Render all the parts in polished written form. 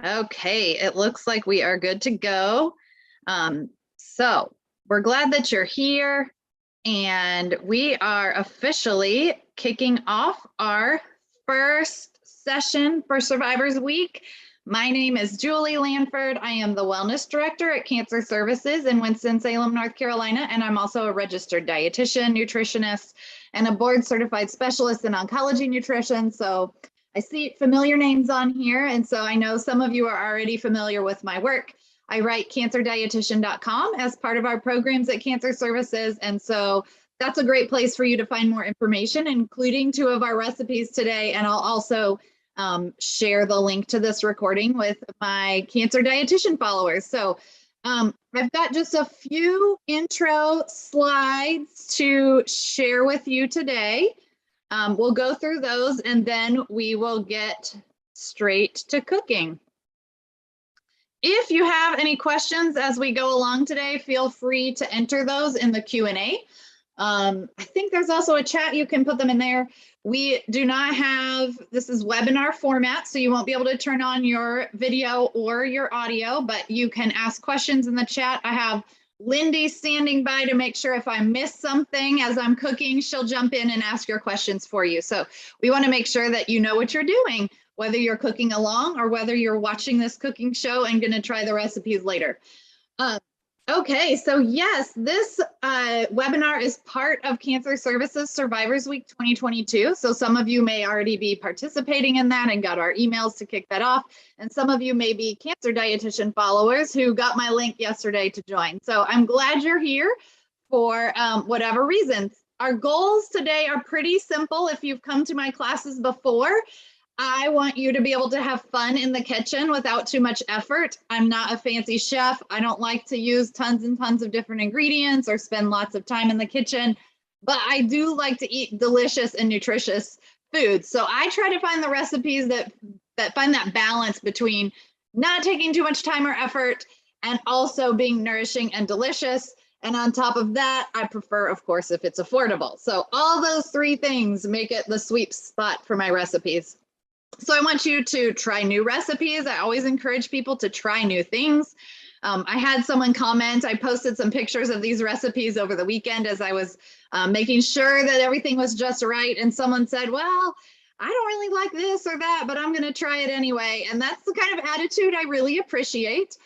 Okay, it looks like we are good to go. So we're glad that you're here, and we are officially kicking off our first session for Survivors Week. My name is Julie Lanford. I am the Wellness Director at Cancer Services in Winston-Salem, North Carolina, and I'm also a registered dietitian, nutritionist, and a board-certified specialist in oncology nutrition. So I see familiar names on here, and so I know some of you are already familiar with my work. I write cancerdietitian.com as part of our programs at Cancer Services, and so that's a great place for you to find more information, including 2 of our recipes today, and I'll also share the link to this recording with my Cancer Dietitian followers. So I've got just a few intro slides to share with you today. We'll go through those and then we will get straight to cooking. If you have any questions as we go along today, feel free to enter those in the Q&A. I think there's also a chat, you can put them in there. We do not have, this is webinar format, so you won't be able to turn on your video or your audio, but you can ask questions in the chat. I have Lindy standing by to make sure if I miss something as I'm cooking, she'll jump in and ask your questions for you. So we want to make sure that you know what you're doing, whether you're cooking along or whether you're watching this cooking show and going to try the recipes later. Okay, so yes, this webinar is part of Cancer Services Survivors Week 2022. So some of you may already be participating in that and got our emails to kick that off. And some of you may be Cancer Dietitian followers who got my link yesterday to join. So I'm glad you're here for whatever reasons. Our goals today are pretty simple. If you've come to my classes before, I want you to be able to have fun in the kitchen without too much effort. I'm not a fancy chef. I don't like to use tons and tons of different ingredients or spend lots of time in the kitchen, but I do like to eat delicious and nutritious foods. So I try to find the recipes that find that balance between not taking too much time or effort and also being nourishing and delicious. And on top of that, I prefer, of course, if it's affordable. So all those 3 things make it the sweet spot for my recipes. So I want you to try new recipes. I always encourage people to try new things. I had someone comment, I posted some pictures of these recipes over the weekend as I was making sure that everything was just right. And someone said, well, I don't really like this or that, but I'm going to try it anyway. And that's the kind of attitude I really appreciate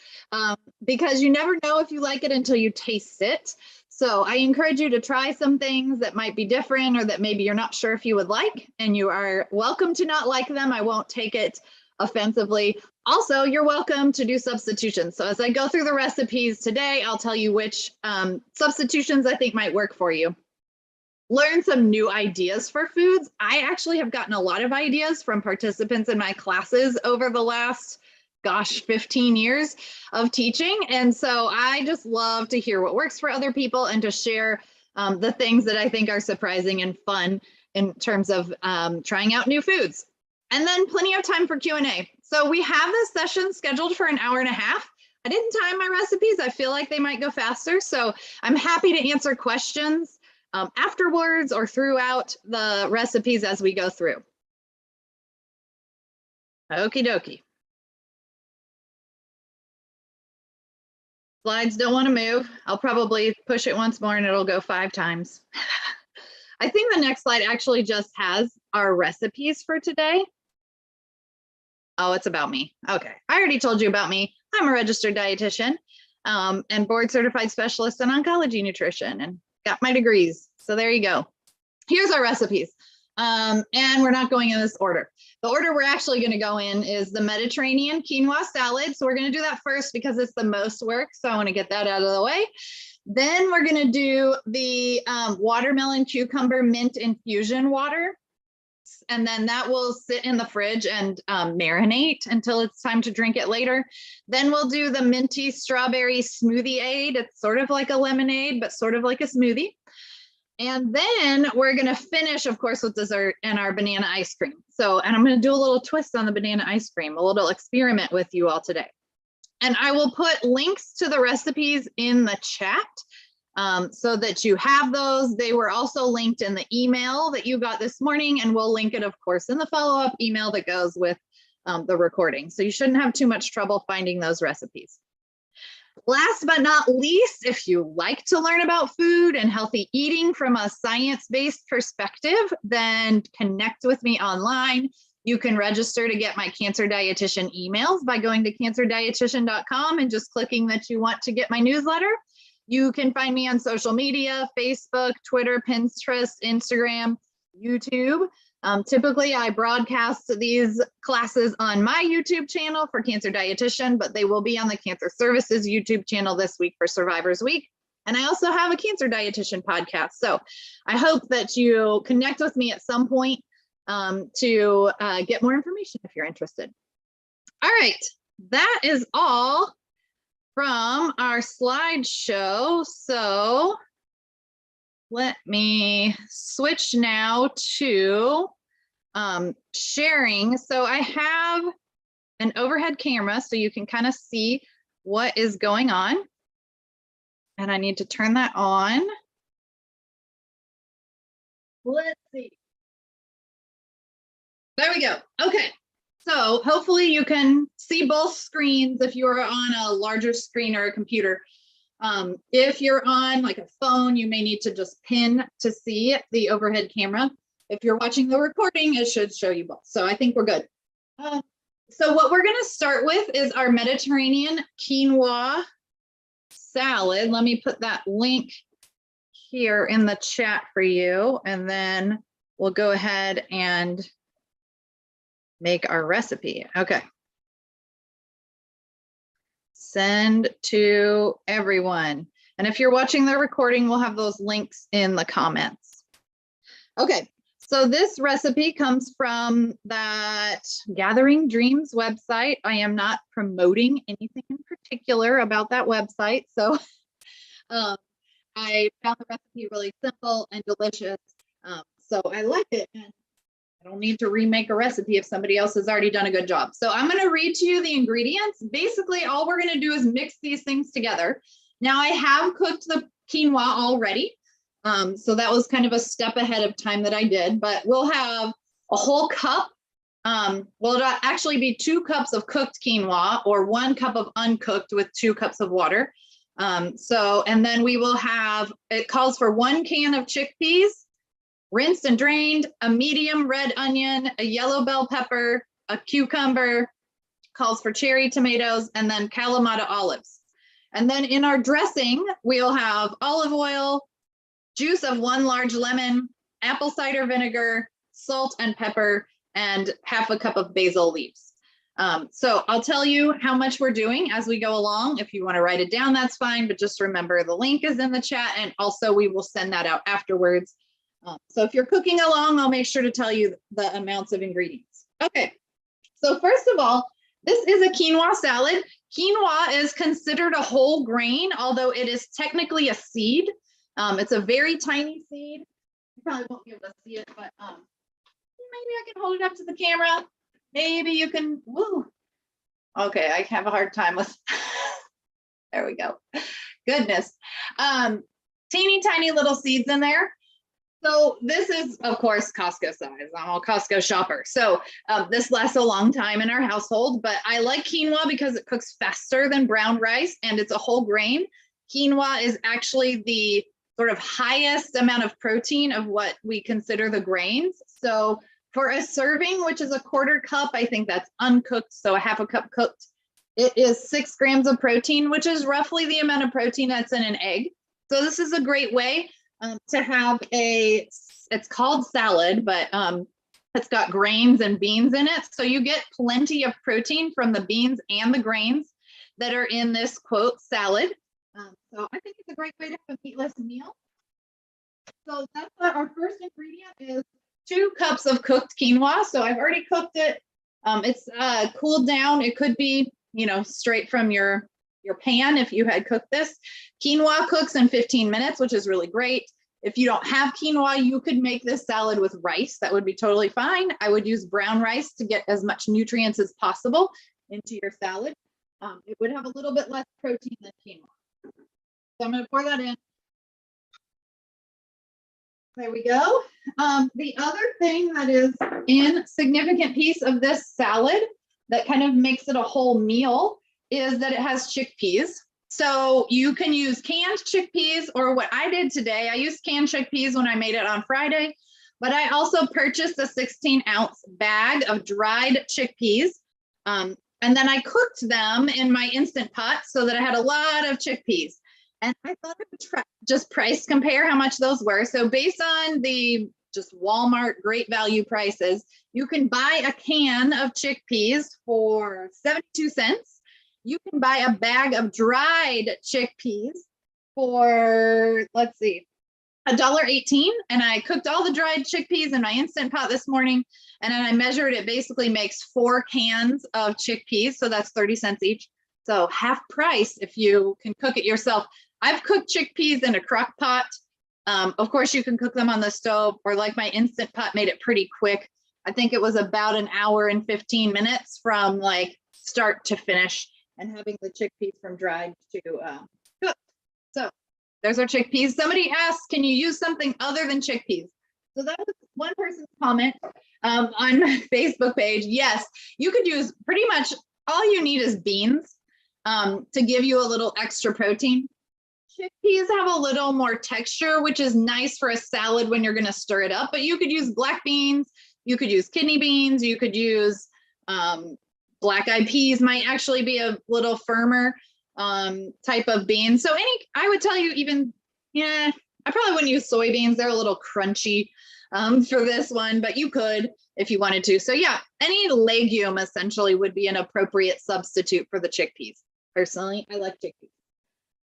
because you never know if you like it until you taste it. So I encourage you to try some things that might be different or that maybe you're not sure if you would like, and you are welcome to not like them. I won't take it offensively. Also, you're welcome to do substitutions. So as I go through the recipes today, I'll tell you which substitutions I think might work for you. Learn some new ideas for foods. I actually have gotten a lot of ideas from participants in my classes over the last 15 years of teaching. And so I just love to hear what works for other people and to share the things that I think are surprising and fun in terms of trying out new foods. And then plenty of time for Q&A. So we have this session scheduled for an hour and a half. I didn't time my recipes. I feel like they might go faster. So I'm happy to answer questions afterwards or throughout the recipes as we go through. Okie dokie. Slides don't want to move. I'll probably push it once more and it'll go 5 times. I think the next slide actually just has our recipes for today. Oh, it's about me. Okay, I already told you about me. I'm a registered dietitian and board certified specialist in oncology nutrition and got my degrees. So there you go. Here's our recipes. And we're not going in this order. The order we're actually going to go in is the Mediterranean quinoa salad. So we're going to do that first because it's the most work. So I want to get that out of the way. Then we're going to do the watermelon cucumber mint infusion water. And then that will sit in the fridge and marinate until it's time to drink it later. Then we'll do the minty strawberry smoothie aid. It's sort of like a lemonade, but sort of like a smoothie. And then we're going to finish, of course, with dessert and our banana ice cream. So, and I'm going to do a little twist on the banana ice cream, a little experiment with you all today. And I will put links to the recipes in the chat so that you have those. They were also linked in the email that you got this morning, and we'll link it, of course, in the follow-up email that goes with the recording. So you shouldn't have too much trouble finding those recipes. Last but not least, if you like to learn about food and healthy eating from a science-based perspective, then connect with me online. You can register to get my Cancer Dietitian emails by going to cancerdietitian.com and just clicking that you want to get my newsletter. You can find me on social media, Facebook, Twitter, Pinterest, Instagram, YouTube. Typically, I broadcast these classes on my YouTube channel for Cancer Dietitian, but they will be on the Cancer Services YouTube channel this week for Survivors Week. And I also have a Cancer Dietitian podcast. So I hope that you connect with me at some point to get more information if you're interested. All right, that is all from our slideshow. So let me switch now to sharing. So I have an overhead camera so you can kind of see what is going on. And I need to turn that on. Let's see. There we go. Okay. So hopefully you can see both screens if you're on a larger screen or a computer. If you're on like a phone, you may need to just pin to see the overhead camera. If you're watching the recording, it should show you both. So I think we're good. So what we're going to start with is our Mediterranean quinoa salad. Let me put that link here in the chat for you, and then we'll go ahead and make our recipe. Okay. Send to everyone. And if you're watching the recording, we'll have those links in the comments. Okay, so this recipe comes from that Gathering Dreams website. I am not promoting anything in particular about that website. So I found the recipe really simple and delicious. So I like it. And I don't need to remake a recipe if somebody else has already done a good job. So I'm going to read to you the ingredients. Basically, all we're going to do is mix these things together. Now I have cooked the quinoa already. So that was kind of a step ahead of time that I did, but we'll have a whole cup. Well, it'll actually be 2 cups of cooked quinoa or 1 cup of uncooked with 2 cups of water. And then we will have, it calls for 1 can of chickpeas, rinsed and drained, a medium red onion, a yellow bell pepper, a cucumber, calls for cherry tomatoes, and then Kalamata olives. And then in our dressing, we'll have olive oil, juice of 1 large lemon, apple cider vinegar, salt and pepper, and half a cup of basil leaves. So I'll tell you how much we're doing as we go along. If you want to write it down, that's fine, but just remember the link is in the chat, and also we will send that out afterwards. So if you're cooking along, I'll make sure to tell you the amounts of ingredients. Okay, so first of all, this is a quinoa salad. Quinoa is considered a whole grain, although it is technically a seed. It's a very tiny seed. You probably won't be able to see it, but maybe I can hold it up to the camera. Maybe you can, woo. Okay, I have a hard time with, there we go. Goodness. Teeny tiny little seeds in there. So this is, of course, Costco size. I'm a Costco shopper. So this lasts a long time in our household, but I like quinoa because it cooks faster than brown rice and it's a whole grain. Quinoa is actually the sort of highest amount of protein of what we consider the grains. So for a serving, which is a 1/4 cup, I think that's uncooked, so a 1/2 cup cooked, it is 6 grams of protein, which is roughly the amount of protein that's in an egg. So this is a great way to have it's called salad, but it's got grains and beans in it. So you get plenty of protein from the beans and the grains that are in this quote salad. So I think it's a great way to have a meatless meal. So that's what our first ingredient is, 2 cups of cooked quinoa. So I've already cooked it. It's cooled down. It could be, straight from your pan if you had cooked this. Quinoa cooks in 15 minutes, which is really great. If you don't have quinoa, you could make this salad with rice. That would be totally fine. I would use brown rice to get as much nutrients as possible into your salad. It would have a little bit less protein than quinoa. So I'm going to pour that in. There we go. The other thing that is in significant piece of this salad that kind of makes it a whole meal is that it has chickpeas. So you can use canned chickpeas, or what I did today, I used canned chickpeas when I made it on Friday, but I also purchased a 16-ounce bag of dried chickpeas. And then I cooked them in my Instant Pot so that I had a lot of chickpeas. And I thought I would just price compare how much those were. So based on the just Walmart great value prices, you can buy a can of chickpeas for 72 cents. You can buy a bag of dried chickpeas for, let's see, $1.18. And I cooked all the dried chickpeas in my Instant Pot this morning. And then I measured it basically makes 4 cans of chickpeas. So that's 30 cents each. So half price if you can cook it yourself. I've cooked chickpeas in a crock pot. Of course, you can cook them on the stove, or like my Instant Pot made it pretty quick. I think it was about an hour and 15 minutes from like start to finish, and having the chickpeas from dried to cook. So there's our chickpeas. Somebody asked, can you use something other than chickpeas? So that was one person's comment on my Facebook page. Yes, you could use pretty much all you need is beans to give you a little extra protein. Chickpeas have a little more texture, which is nice for a salad when you're going to stir it up, but you could use black beans, you could use kidney beans, you could use black-eyed peas, might actually be a little firmer type of bean. So I would tell you even, I probably wouldn't use soybeans. They're a little crunchy for this one, but you could if you wanted to. So yeah, any legume essentially would be an appropriate substitute for the chickpeas. Personally, I like chickpeas.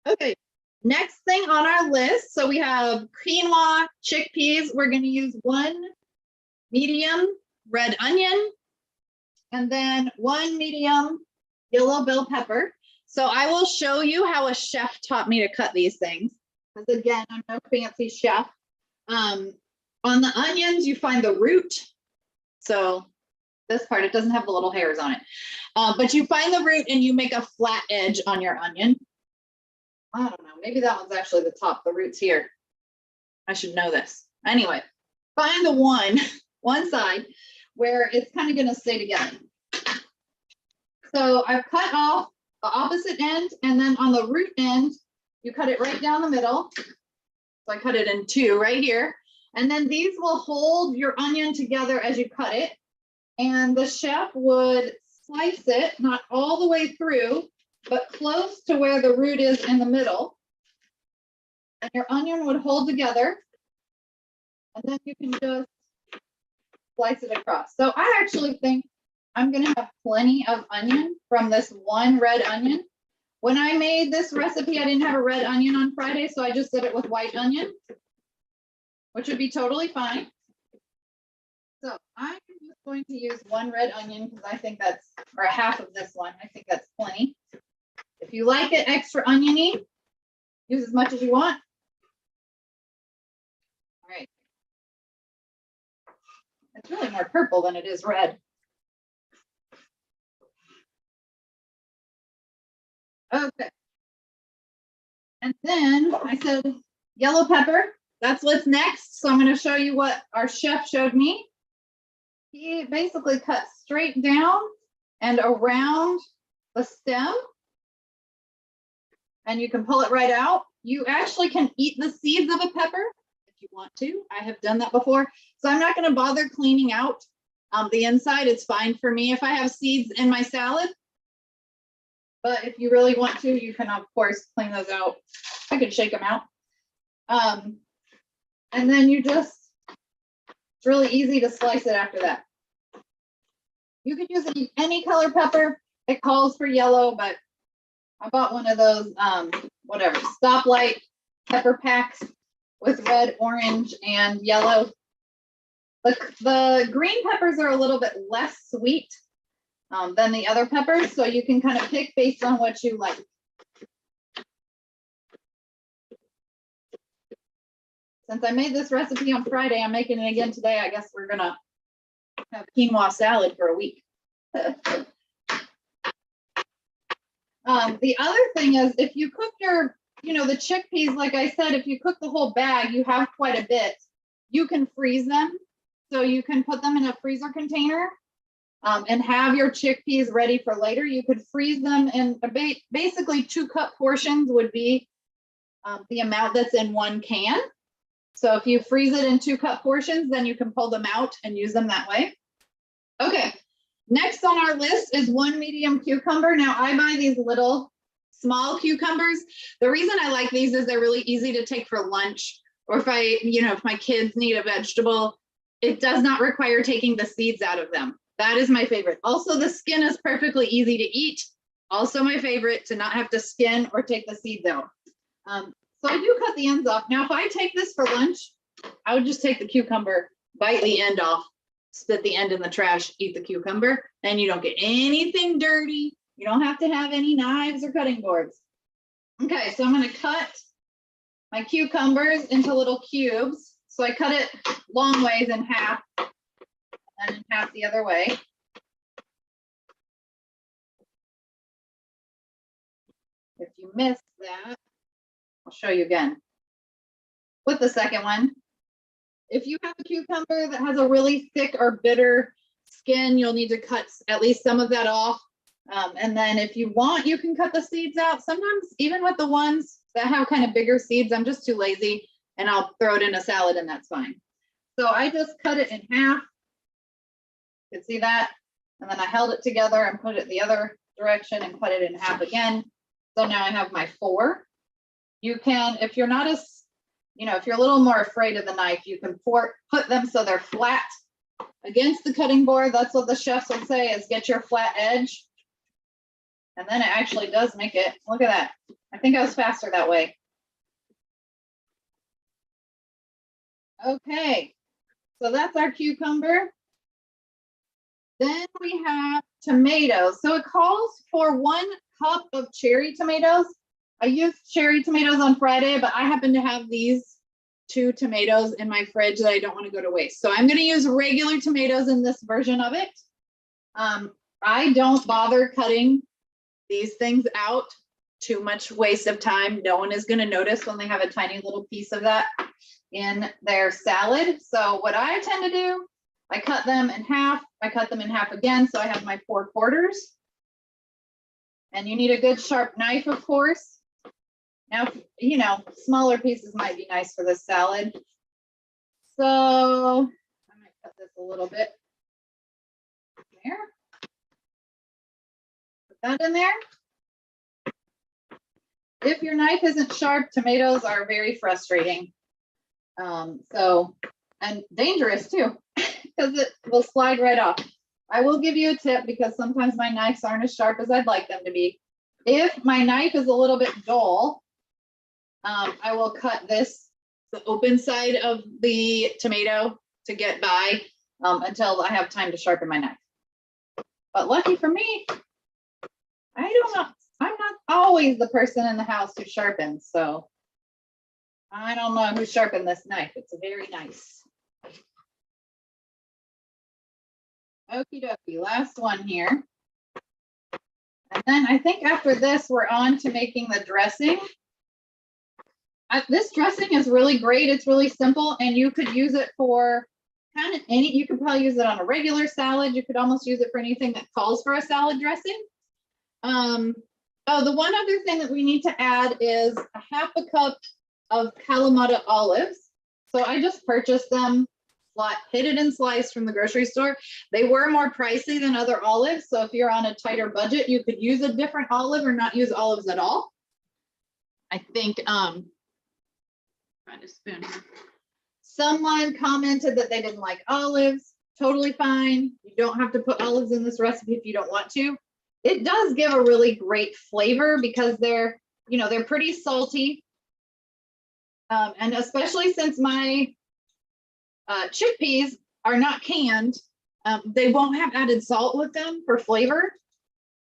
Okay, next thing on our list. So we have quinoa chickpeas. We're going to use 1 medium red onion, and then 1 medium yellow bell pepper. So I will show you how a chef taught me to cut these things, because again, I'm no fancy chef. On the onions, you find the root. So this part, it doesn't have the little hairs on it, but you find the root and you make a flat edge on your onion. I don't know, maybe that one's actually the top, the root's here. I should know this. Anyway, find the one side where it's kind of going to stay together. So I've cut off the opposite end, and then on the root end, you cut it right down the middle. So I cut it in 2 right here. And then these will hold your onion together as you cut it. And the chef would slice it, not all the way through, but close to where the root is in the middle. And your onion would hold together. And then you can just slice it across. So I actually think I'm going to have plenty of onion from this 1 red onion. When I made this recipe, I didn't have a red onion on Friday, so I just did it with white onion, which would be totally fine. So I'm just going to use 1 red onion because I think that's, or half of this one, I think that's plenty. If you like it extra oniony, use as much as you want. All right. It's really more purple than it is red. Okay. And then I said yellow pepper. That's what's next. So I'm going to show you what our chef showed me. He basically cut straight down and around the stem. And you can pull it right out. You actually can eat the seeds of a pepper if you want to. I have done that before. So I'm not going to bother cleaning out the inside. It's fine for me if I have seeds in my salad. But if you really want to, you can, of course, clean those out. I can shake them out. And then you just, it's really easy to slice it after that. You can use any color pepper. It calls for yellow, but I bought one of those, whatever, stoplight pepper packs with red, orange, and yellow. The green peppers are a little bit less sweet than the other peppers, so you can kind of pick based on what you like. Since I made this recipe on Friday, I'm making it again today. I guess we're gonna have quinoa salad for a week. The other thing is, if you cook your, the chickpeas, like I said, if you cook the whole bag, you have quite a bit. You can freeze them. So you can put them in a freezer container and have your chickpeas ready for later. You could freeze them in basically 2-cup portions would be the amount that's in 1 can. So if you freeze it in 2-cup portions, then you can pull them out and use them that way. Okay, next on our list is 1 medium cucumber. Now I buy these little small cucumbers. The reason I like these is they're really easy to take for lunch, or if if my kids need a vegetable, it does not require taking the seeds out of them. That is my favorite. Also, the skin is perfectly easy to eat. Also my favorite, to not have to skin or take the seeds out. So I do cut the ends off. Now, if I take this for lunch, I would just take the cucumber, bite the end off, spit the end in the trash, eat the cucumber, and you don't get anything dirty. You don't have to have any knives or cutting boards. Okay, so I'm going to cut my cucumbers into little cubes. So I cut it long ways in half, and in half the other way. If you missed that, I'll show you again with the second one. If you have a cucumber that has a really thick or bitter skin, you'll need to cut at least some of that off. And then if you want, you can cut the seeds out. Sometimes even with the ones that have kind of bigger seeds, I'm just too lazy and I'll throw it in a salad and that's fine. So I just cut it in half. You can see that. And then I held it together and put it the other direction and cut it in half again. So now I have my 4. You can, if you're not as, if you're a little more afraid of the knife, you can put them so they're flat against the cutting board. That's what the chefs would say, is get your flat edge. And then it actually does make it. Look at that. I think I was faster that way. Okay, so that's our cucumber. Then we have tomatoes. So it calls for 1 cup of cherry tomatoes. I used cherry tomatoes on Friday, but I happen to have these 2 tomatoes in my fridge that I don't want to go to waste. So I'm going to use regular tomatoes in this version of it. I don't bother cutting these things out. Too much waste of time. No one is going to notice when they have a tiny little piece of that in their salad. So what I tend to do, I cut them in half. I cut them in half again. So I have my 4 quarters. And you need a good sharp knife, of course. Now, smaller pieces might be nice for this salad. So I might cut this a little bit there. Put that in there. If your knife isn't sharp, tomatoes are very frustrating. And dangerous too, because it will slide right off. I will give you a tip, because sometimes my knives aren't as sharp as I'd like them to be. If my knife is a little bit dull, I will cut the open side of the tomato to get by until I have time to sharpen my knife. But lucky for me, I'm not always the person in the house who sharpens, so I don't know who sharpened this knife. It's very nice. Okie dokie, last one here. And then I think after this, we're on to making the dressing. This dressing is really great. It's really simple, and you could use it for kind of you could probably use it on a regular salad. You could almost use it for anything that calls for a salad dressing. Oh, the one other thing that we need to add is a half a cup of Kalamata olives. So I just purchased them, hidden and sliced from the grocery store. They were more pricey than other olives. So if you're on a tighter budget, you could use a different olive or not use olives at all. I think, find a spoon here. Someone commented that they didn't like olives. Totally fine. You don't have to put olives in this recipe if you don't want to. It does give a really great flavor because they're pretty salty. And especially since my chickpeas are not canned, they won't have added salt with them for flavor.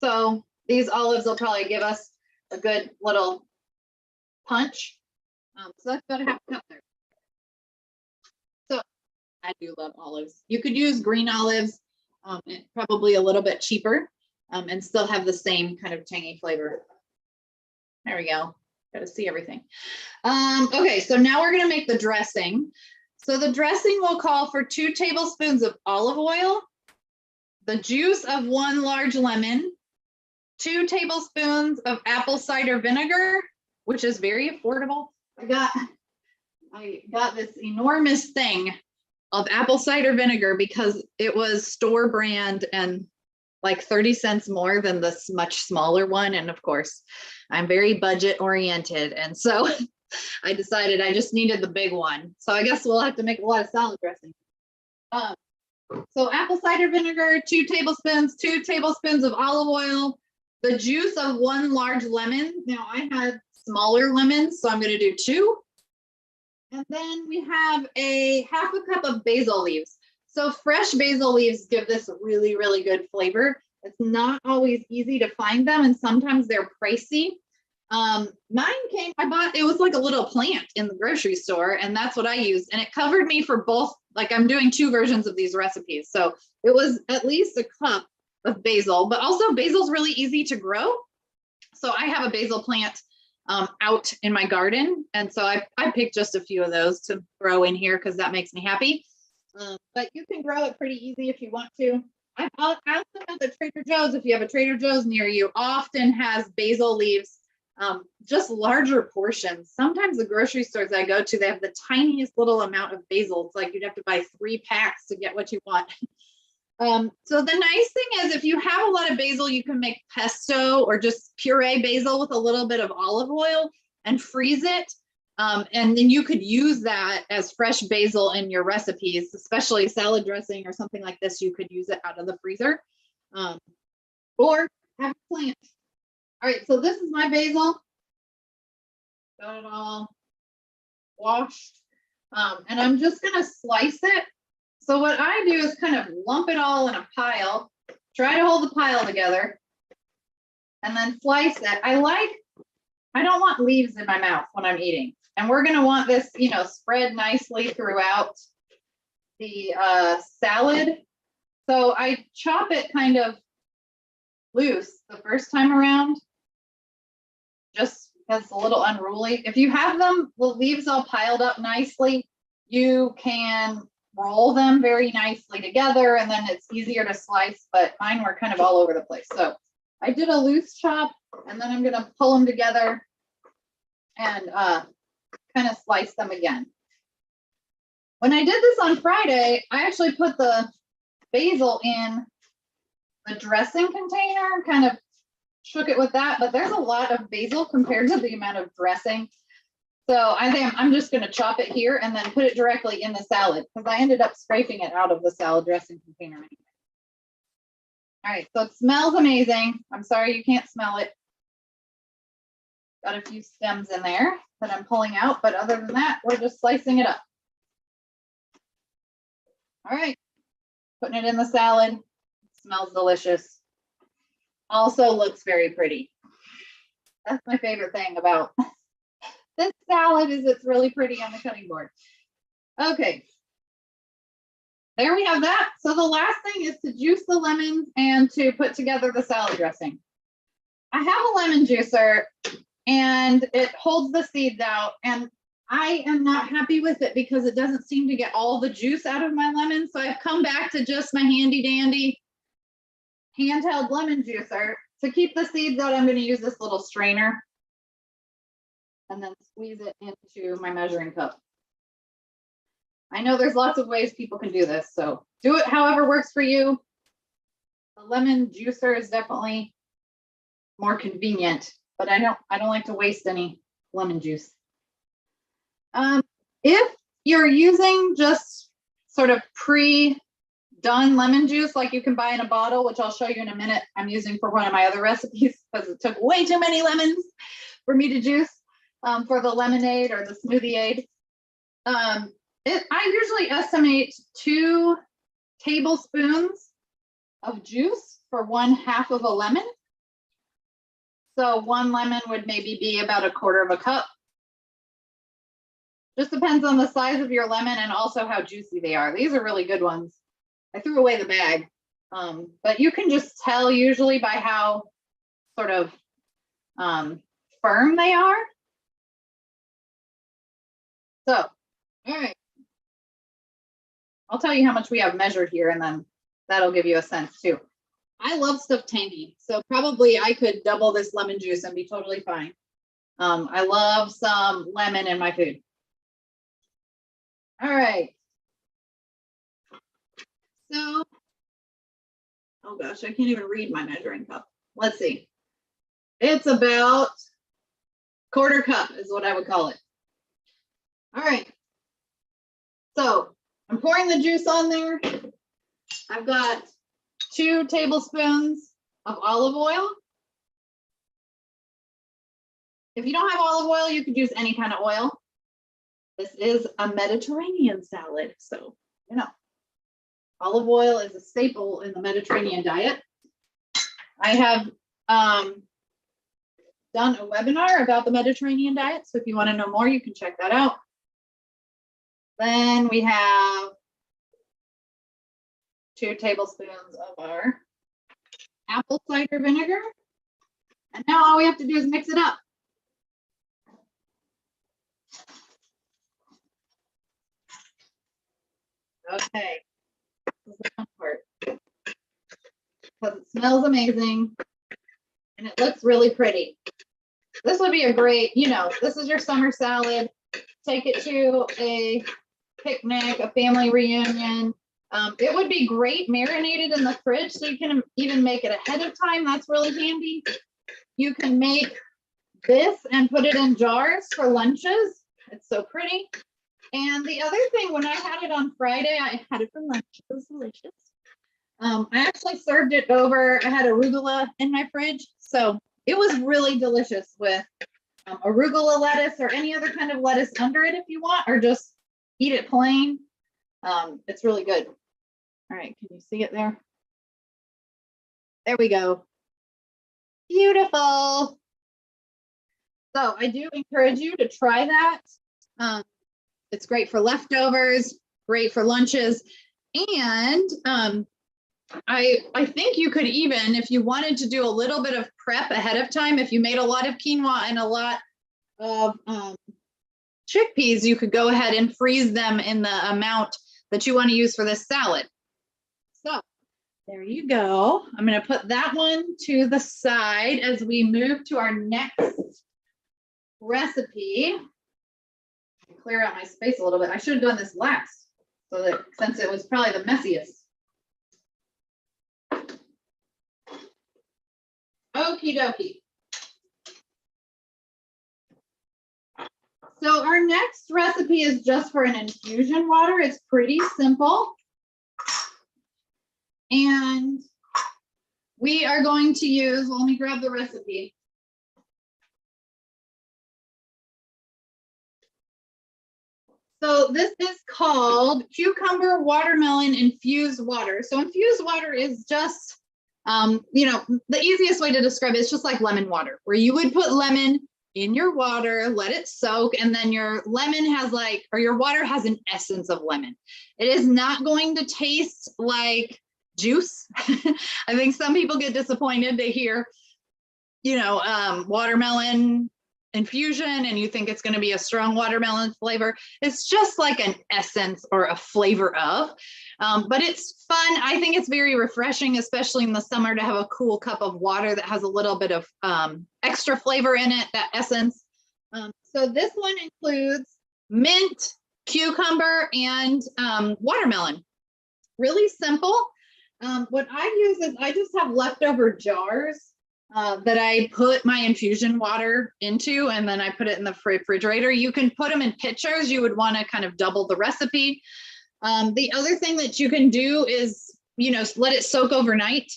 So these olives will probably give us a good little punch. So that's about a half a cup there. So I do love olives. You could use green olives, probably a little bit cheaper, and still have the same kind of tangy flavor. There we go. Got to see everything. Okay, so now we're going to make the dressing. So the dressing will call for 2 tablespoons of olive oil, the juice of 1 large lemon, 2 tablespoons of apple cider vinegar, which is very affordable. I got this enormous thing of apple cider vinegar because it was store brand and like 30 cents more than this much smaller one. And of course, I'm very budget oriented. And so I decided I just needed the big one. So I guess we'll have to make a lot of salad dressing. So apple cider vinegar, 2 tablespoons, 2 tablespoons of olive oil, the juice of 1 large lemon. Now I had smaller lemons, so I'm going to do 2. And then we have a half a cup of basil leaves. So fresh basil leaves give this a really, really good flavor. It's not always easy to find them, and sometimes they're pricey. It was like a little plant in the grocery store, and that's what I used. And it covered me for both, like I'm doing 2 versions of these recipes. So it was at least a cup of basil, but also basil's really easy to grow. So I have a basil plant out in my garden. And so I picked just a few of those to grow in here because that makes me happy. But you can grow it pretty easy if you want to. I also know that Trader Joe's, if you have a Trader Joe's near you, often has basil leaves, just larger portions. Sometimes the grocery stores I go to, they have the tiniest little amount of basil. It's like you'd have to buy 3 packs to get what you want. So the nice thing is if you have a lot of basil, you can make pesto or just puree basil with a little bit of olive oil and freeze it. And then you could use that as fresh basil in your recipes, especially salad dressing or something like this. You could use it out of the freezer or have a plant. All right, so this is my basil. Got it all washed. And I'm just going to slice it. So what I do is kind of lump it all in a pile, try to hold the pile together, and then slice it. I don't want leaves in my mouth when I'm eating. And we're going to want this, spread nicely throughout the salad. So I chop it kind of loose the first time around, just because it's a little unruly. If you have the leaves all piled up nicely, you can roll them very nicely together, and then it's easier to slice, but mine were kind of all over the place. So I did a loose chop, and then I'm going to pull them together and kind of slice them again. When I did this on Friday, I actually put the basil in the dressing container, kind of shook it with that, but there's a lot of basil compared to the amount of dressing. So I think I'm just going to chop it here and then put it directly in the salad because I ended up scraping it out of the salad dressing container anyway. All right, so it smells amazing. I'm sorry you can't smell it. Got a few stems in there that I'm pulling out, but other than that, we're just slicing it up. All right, putting it in the salad. It smells delicious. Also looks very pretty. That's my favorite thing about this salad is it's really pretty on the cutting board. Okay, there we have that. So the last thing is to juice the lemons and to put together the salad dressing. I have a lemon juicer and it holds the seeds out, and I am not happy with it because it doesn't seem to get all the juice out of my lemon. So I've come back to just my handy dandy handheld lemon juicer. To keep the seeds out, I'm going to use this little strainer and then squeeze it into my measuring cup. I know there's lots of ways people can do this, so do it however works for you. The lemon juicer is definitely more convenient, but I don't like to waste any lemon juice. If you're using just sort of pre-done lemon juice like you can buy in a bottle, which I'll show you in a minute, I'm using for one of my other recipes because it took way too many lemons for me to juice. For the lemonade or the smoothie aid. I usually estimate 2 tablespoons of juice for 1/2 of a lemon. So 1 lemon would maybe be about 1/4 cup. Just depends on the size of your lemon and also how juicy they are. These are really good ones. I threw away the bag, but you can just tell usually by how sort of firm they are. So, all right, I'll tell you how much we have measured here and then that'll give you a sense too. I love stuff tangy, so probably I could double this lemon juice and be totally fine. I love some lemon in my food. All right. So, oh gosh, I can't even read my measuring cup. Let's see. It's about quarter cup is what I would call it. All right. So I'm pouring the juice on there. I've got 2 tablespoons of olive oil. If you don't have olive oil, you could use any kind of oil. This is a Mediterranean salad, so you know, olive oil is a staple in the Mediterranean diet. I have done a webinar about the Mediterranean diet, so if you want to know more, you can check that out. Then we have 2 tablespoons of our apple cider vinegar. And now all we have to do is mix it up. Okay, this is the fun part. Because it smells amazing and it looks really pretty. This would be a great, you know, this is your summer salad. Take it to a picnic, a family reunion. It would be great marinated in the fridge, so you can even make it ahead of time. That's really handy. You can make this and put it in jars for lunches. It's so pretty. And the other thing, when I had it on Friday, I had it for lunch. It was delicious. I actually served it over. I had arugula in my fridge, so it was really delicious with arugula lettuce or any other kind of lettuce under it if you want, or just eat it plain. It's really good. All right, can you see it there? There we go. Beautiful. So I do encourage you to try that. It's great for leftovers, great for lunches. And I think you could even, if you wanted to do a little bit of prep ahead of time, if you made a lot of quinoa and a lot of chickpeas, you could go ahead and freeze them in the amount that you want to use for this salad. So there you go. I'm going to put that one to the side as we move to our next recipe. Clear out my space a little bit. I should have done this last, so that since it was probably the messiest. Okie dokie. So our next recipe is just for an infusion water. It's pretty simple. And we are going to use, well, let me grab the recipe. So this is called cucumber watermelon infused water. So infused water is just, you know, the easiest way to describe it is just like lemon water, where you would put lemon in your water, let it soak, and then your lemon has like, or your water has an essence of lemon. It is not going to taste like juice. I think some people get disappointed to hear, you know, watermelon infusion and you think it's going to be a strong watermelon flavor. It's just like an essence or a flavor of, but it's fun. I think it's very refreshing, especially in the summer, to have a cool cup of water that has a little bit of extra flavor in it, that essence. So this one includes mint, cucumber, and watermelon. Really simple. What I use is I just have leftover jars that I put my infusion water into, and then I put it in the refrigerator. You can put them in pitchers. You would want to kind of double the recipe. The other thing that you can do is, you know, let it soak overnight.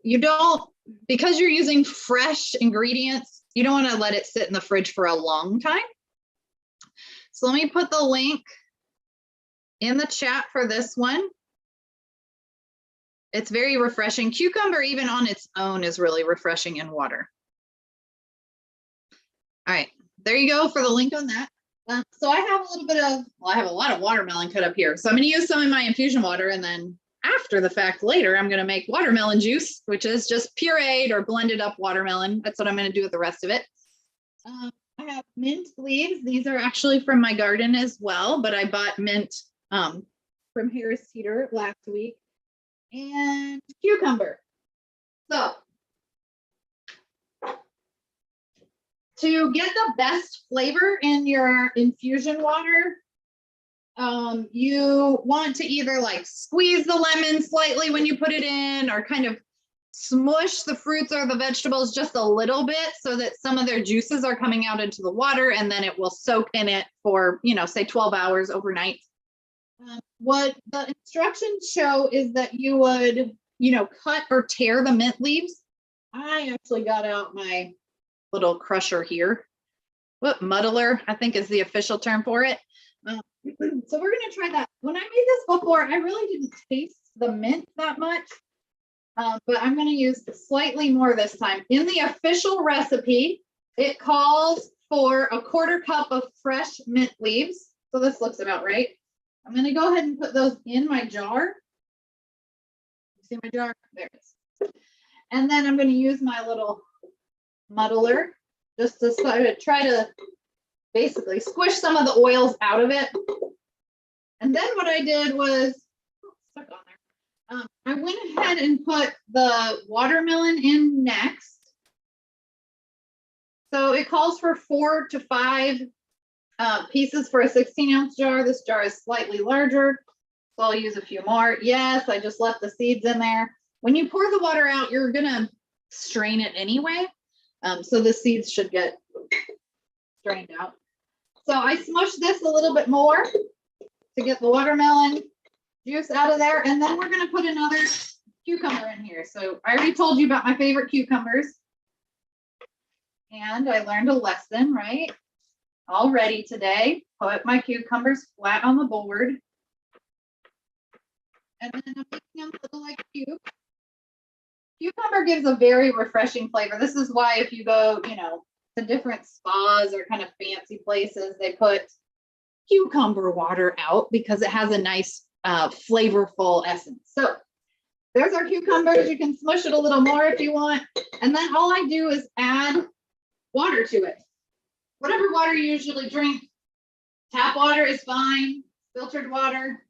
You don't, because you're using fresh ingredients, you don't want to let it sit in the fridge for a long time. So let me put the link in the chat for this one. It's very refreshing. Cucumber, even on its own, is really refreshing in water. All right, there you go for the link on that. So I have a little bit of, well, I have a lot of watermelon cut up here. So I'm going to use some in my infusion water, and then after the fact later, I'm going to make watermelon juice, which is just pureed or blended up watermelon. That's what I'm going to do with the rest of it. I have mint leaves. These are actually from my garden as well, but I bought mint from Harris Teeter last week. and cucumber. So to get the best flavor in your infusion water, you want to either like squeeze the lemon slightly when you put it in, or kind of smush the fruits or the vegetables just a little bit so that some of their juices are coming out into the water, and then it will soak in it for, you know, say 12 hours overnight. What the instructions show is that you would, you know, cut or tear the mint leaves. I actually got out my little crusher here. What, muddler, I think is the official term for it. So we're going to try that. When I made this before, I really didn't taste the mint that much, but I'm going to use slightly more this time. In the official recipe, it calls for 1/4 cup of fresh mint leaves. So this looks about right. I'm going to go ahead and put those in my jar. You see my jar? There it is. And then I'm going to use my little muddler just to try to basically squish some of the oils out of it. And then what I did was, stuck on there. I went ahead and put the watermelon in next. So it calls for 4 to 5 pieces for a 16-ounce jar. This jar is slightly larger, so I'll use a few more. Yes, I just left the seeds in there. When you pour the water out, you're gonna strain it anyway, so the seeds should get strained out. So I smushed this a little bit more to get the watermelon juice out of there, and then we're gonna put another cucumber in here. So I already told you about my favorite cucumbers, and I learned a lesson, right? Already today, put my cucumbers flat on the board, and then I'm making them little like cubes. Cucumber gives a very refreshing flavor. This is why if you go, you know, to different spas or kind of fancy places, they put cucumber water out because it has a nice flavorful essence. So there's our cucumbers. You can smush it a little more if you want, and then all I do is add water to it. Whatever water you usually drink, tap water is fine, filtered water.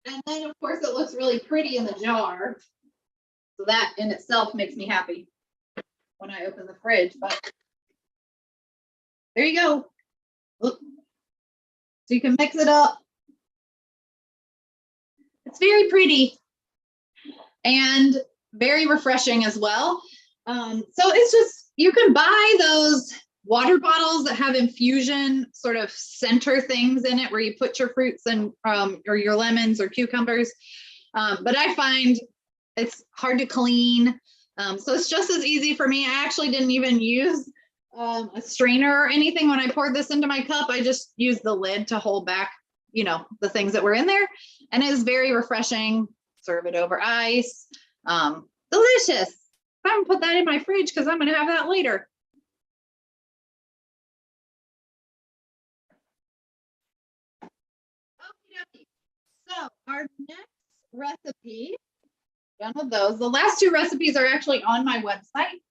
And then of course it looks really pretty in the jar. So that in itself makes me happy when I open the fridge, but there you go. Look. So you can mix it up. It's very pretty and very refreshing as well. So it's just, you can buy those water bottles that have infusion sort of center things in it where you put your fruits and or your lemons or cucumbers. But I find it's hard to clean. So it's just as easy for me. I actually didn't even use a strainer or anything when I poured this into my cup. I just used the lid to hold back, you know, the things that were in there. And it is very refreshing. Serve it over ice. Delicious. I haven't put that in my fridge because I'm going to have that later. Okay, so our next recipe, done with those. The last 2 recipes are actually on my website,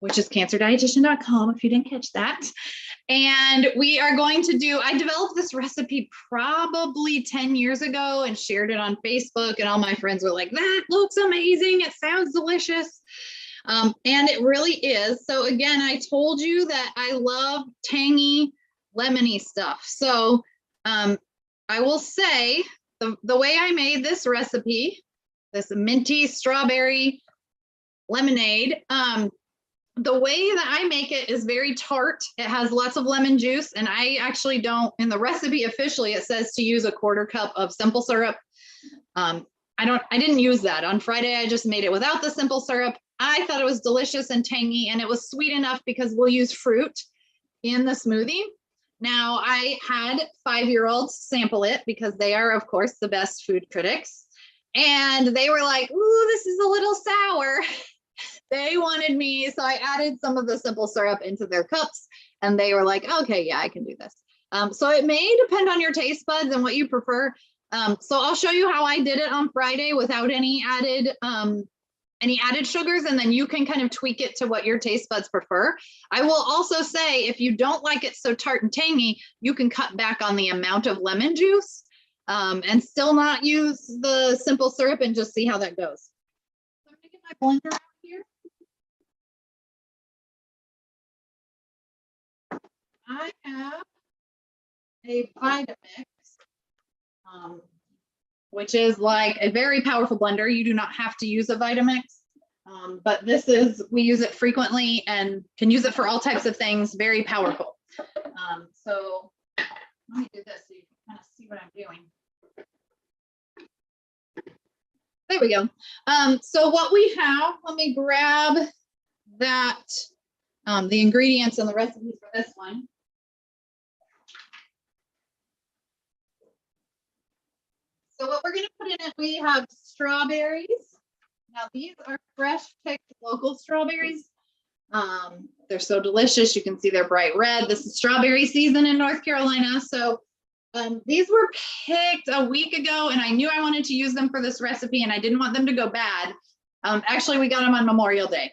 which is cancerdietitian.com if you didn't catch that. And we are going to do, I developed this recipe probably 10 years ago and shared it on Facebook, and all my friends were like, that looks amazing. It sounds delicious. And it really is. So again, I told you that I love tangy, lemony stuff. So I will say the way I made this recipe, this minty strawberry lemonade, the way that I make it is very tart. It has lots of lemon juice, and I actually don't, in the recipe officially, it says to use 1/4 cup of simple syrup. I didn't use that. On Friday, I just made it without the simple syrup. I thought it was delicious and tangy, and it was sweet enough because we'll use fruit in the smoothie. Now, I had 5-year-olds sample it because they are, of course, the best food critics. And they were like, ooh, this is a little sour. They wanted me, so I added some of the simple syrup into their cups, and they were like, okay, yeah, I can do this. So it may depend on your taste buds and what you prefer. So I'll show you how I did it on Friday without any added sugars, and then you can kind of tweak it to what your taste buds prefer. I will also say, if you don't like it so tart and tangy, you can cut back on the amount of lemon juice. and still not use the simple syrup and just see how that goes. So I'm gonna get my blender out here. I have a Vitamix, which is like a very powerful blender. You do not have to use a Vitamix, but we use it frequently and can use it for all types of things, very powerful. So let me do this so you can kind of see what I'm doing. There we go. So what we have, let me grab that, the ingredients and the recipes for this one. So what we're going to put in it, we have strawberries. Now these are fresh picked local strawberries. They're so delicious. You can see they're bright red. This is strawberry season in North Carolina. So these were picked a week ago and I knew I wanted to use them for this recipe and I didn't want them to go bad. Actually, we got them on Memorial Day.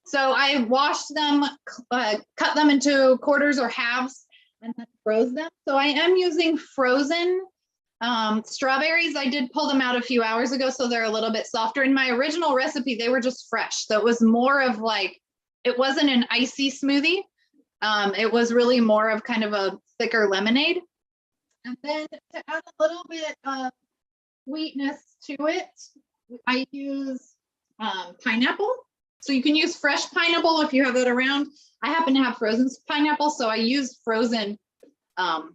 So I washed them, cut them into quarters or halves and then froze them. So I am using frozen strawberries. I did pull them out a few hours ago, so they're a little bit softer. In my original recipe, they were just fresh. So it was more of like, it wasn't an icy smoothie. It was really more of kind of a thicker lemonade. And then to add a little bit of sweetness to it, I use pineapple. So you can use fresh pineapple if you have that around. I happen to have frozen pineapple, so I used frozen black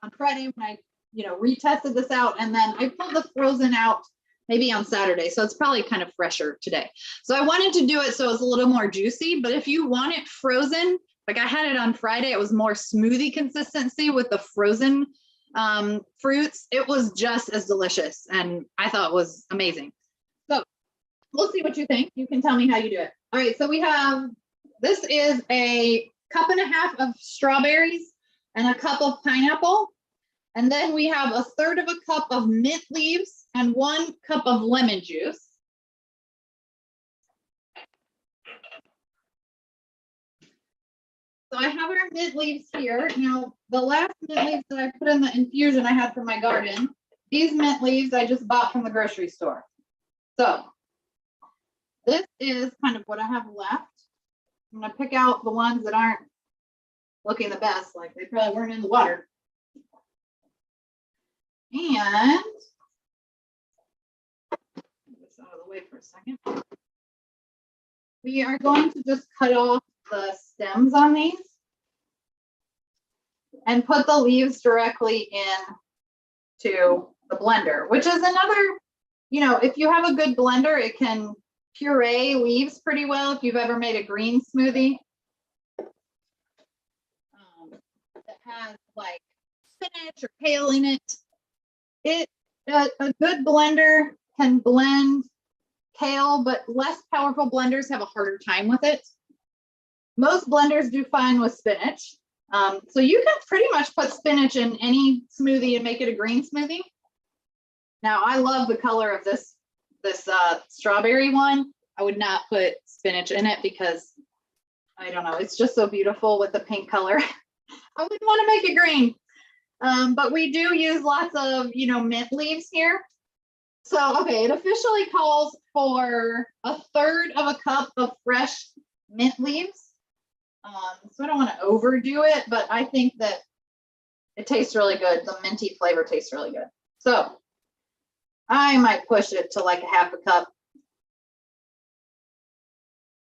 on Friday when I, retested this out, and then I pulled the frozen out maybe on Saturday. So it's probably kind of fresher today. So I wanted to do it so it's a little more juicy, but if you want it frozen, like I had it on Friday, it was more smoothie consistency with the frozen fruits. It was just as delicious and I thought it was amazing. So we'll see what you think. You can tell me how you do it. All right, so this is a 1.5 cups of strawberries and a cup of pineapple. And then we have 1/3 cup of mint leaves and 1 cup of lemon juice. So I have our mint leaves here. Now, the last mint leaves that I put in the infusion I had from my garden, these mint leaves I just bought from the grocery store. So this is kind of what I have left. I'm gonna pick out the ones that aren't looking the best, like they probably weren't in the water. And get this out of the way for a second. We are going to just cut off the stems on these and put the leaves directly into the blender, which is another, if you have a good blender, it can puree leaves pretty well. If you've ever made a green smoothie that has like spinach or kale in it, a good blender can blend kale, but less powerful blenders have a harder time with it. Most blenders do fine with spinach. So you can pretty much put spinach in any smoothie and make it a green smoothie. Now, I love the color of this strawberry one. I would not put spinach in it because I don't know, it's just so beautiful with the pink color. I wouldn't want to make it green. But we do use lots of, mint leaves here. So, okay, it officially calls for 1/3 cup of fresh mint leaves. So I don't want to overdo it, but I think that it tastes really good. The minty flavor tastes really good. So I might push it to like 1/2 cup.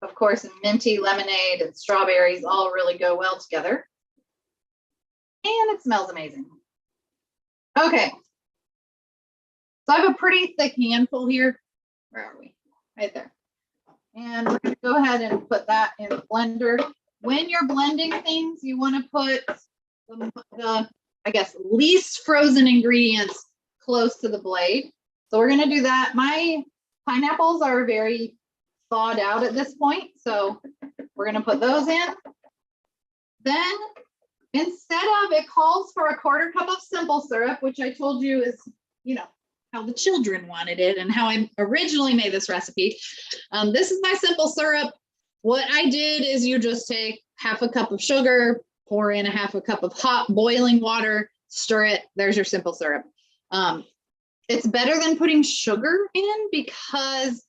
Of course, minty lemonade and strawberries all really go well together. And it smells amazing. Okay. So I have a pretty thick handful here. Where are we? Right there. And we're going to go ahead and put that in the blender. When you're blending things, you want to put the, I guess, least frozen ingredients close to the blade. So we're going to do that. My pineapples are very thawed out at this point. So we're going to put those in. Then instead of, it calls for 1/4 cup of simple syrup, which I told you is, how the children wanted it and how I originally made this recipe. This is my simple syrup. What I did is you just take 1/2 cup of sugar, pour in 1/2 cup of hot boiling water, stir it. There's your simple syrup. It's better than putting sugar in because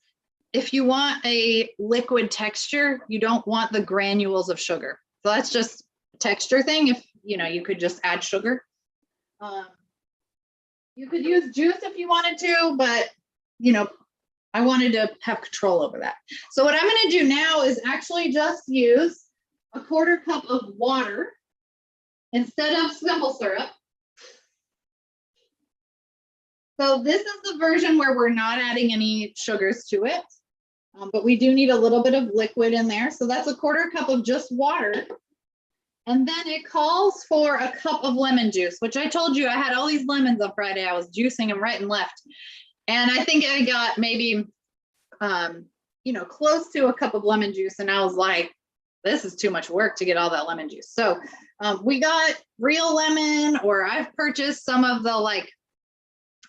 if you want a liquid texture, you don't want the granules of sugar. So that's just a texture thing. If you could just add sugar. You could use juice if you wanted to, but I wanted to have control over that. So what I'm going to do now is actually just use a 1/4 cup of water instead of simple syrup. So this is the version where we're not adding any sugars to it, but we do need a little bit of liquid in there. So that's a 1/4 cup of just water. And then it calls for a cup of lemon juice, which I told you I had all these lemons on Friday. I was juicing them right and left. And I think I got maybe, close to a cup of lemon juice. And I was like, this is too much work to get all that lemon juice. So we got real lemon, or I've purchased some of the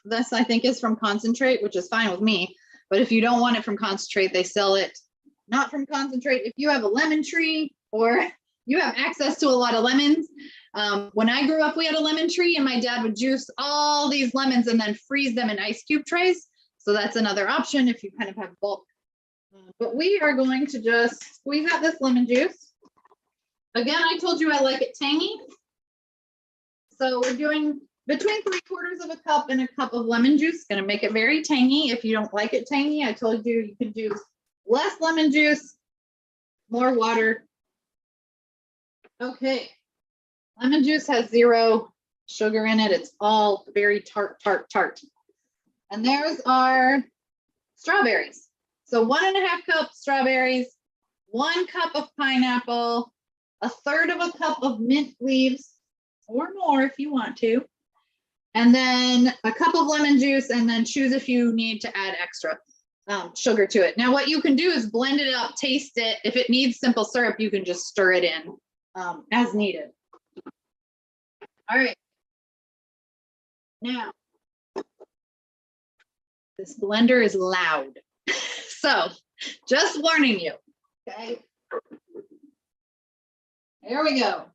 this I think is from concentrate, which is fine with me. But if you don't want it from concentrate, they sell it not from concentrate. If you have a lemon tree or you have access to a lot of lemons. When I grew up, we had a lemon tree and my dad would juice all these lemons and then freeze them in ice cube trays. So that's another option if you kind of have bulk. But we are going to just squeeze out this lemon juice. Again, I told you I like it tangy. So we're doing between 3/4 cup and a cup of lemon juice. Going to make it very tangy. If you don't like it tangy, I told you you can do less lemon juice, more water. Okay, lemon juice has 0 sugar in it. It's all very tart. And there's our strawberries. So 1½ cup strawberries, 1 cup of pineapple, 1/3 cup of mint leaves, or more if you want to. And then a cup of lemon juice, and then choose if you need to add extra sugar to it. Now what you can do is blend it up, taste it. If it needs simple syrup, you can just stir it in. As needed. All right. Now, this blender is loud. So, just warning you. Okay. Here we go.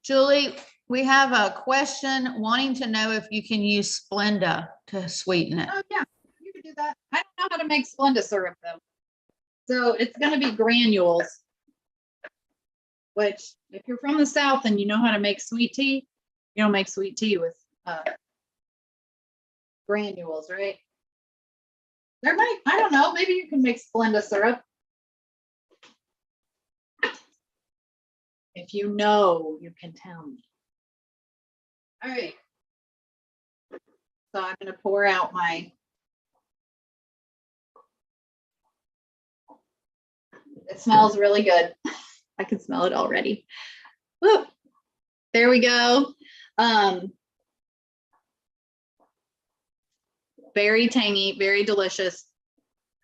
Julie, we have a question wanting to know if you can use Splenda to sweeten it. Oh yeah, you can do that. I don't know how to make Splenda syrup though. So it's going to be granules, which if you're from the South and you know how to make sweet tea, you don't make sweet tea with granules, right? There might, I don't know, maybe you can make Splenda syrup. If you know, you can tell me. All right. So I'm going to pour out my, it smells really good. I can smell it already. Woo. There we go. Very tangy, very delicious.